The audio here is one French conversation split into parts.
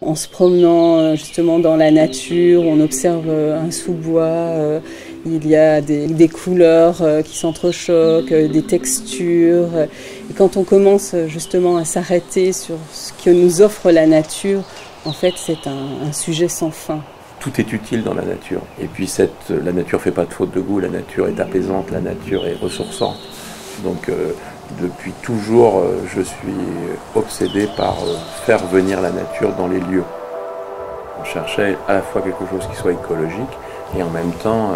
En se promenant justement dans la nature, on observe un sous-bois, il y a des couleurs qui s'entrechoquent, des textures. Et quand on commence justement à s'arrêter sur ce que nous offre la nature, en fait c'est un sujet sans fin. Tout est utile dans la nature. Et puis la nature ne fait pas de faute de goût, la nature est apaisante, la nature est ressourçante. Donc depuis toujours, je suis obsédé par faire venir la nature dans les lieux. On cherchait à la fois quelque chose qui soit écologique et en même temps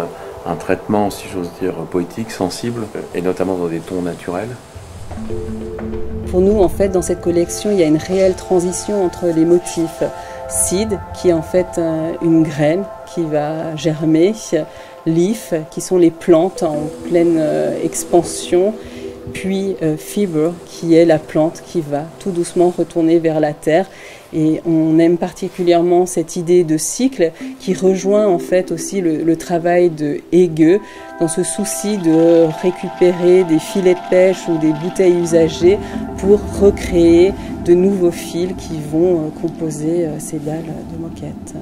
un traitement, si j'ose dire, poétique, sensible, et notamment dans des tons naturels. Pour nous, en fait, dans cette collection, il y a une réelle transition entre les motifs seed, qui est en fait une graine qui va germer, leaf, qui sont les plantes en pleine expansion, puis fiber, qui est la plante qui va tout doucement retourner vers la terre. Et on aime particulièrement cette idée de cycle qui rejoint en fait aussi le travail de Hege dans ce souci de récupérer des filets de pêche ou des bouteilles usagées pour recréer de nouveaux fils qui vont composer ces dalles de moquette.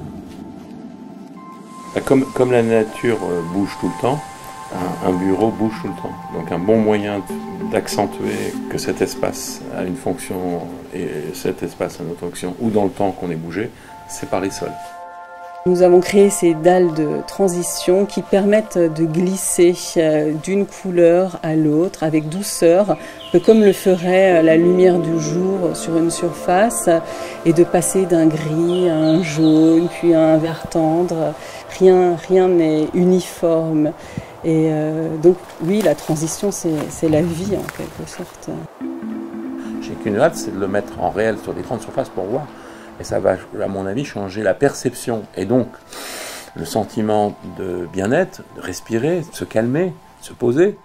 Comme la nature bouge tout le temps, un bureau bouge tout le temps. Donc un bon moyen d'accentuer que cet espace a une fonction et cet espace a une autre fonction, ou dans le temps qu'on est bougé, c'est par les sols. Nous avons créé ces dalles de transition qui permettent de glisser d'une couleur à l'autre avec douceur, comme le ferait la lumière du jour sur une surface, et de passer d'un gris à un jaune, puis à un vert tendre. Rien n'est uniforme. Et donc oui, la transition, c'est la vie en quelque sorte. J'ai qu'une hâte, c'est de le mettre en réel sur des grandes surfaces pour voir. Et ça va, à mon avis, changer la perception. Et donc, le sentiment de bien-être, de respirer, de se calmer, de se poser.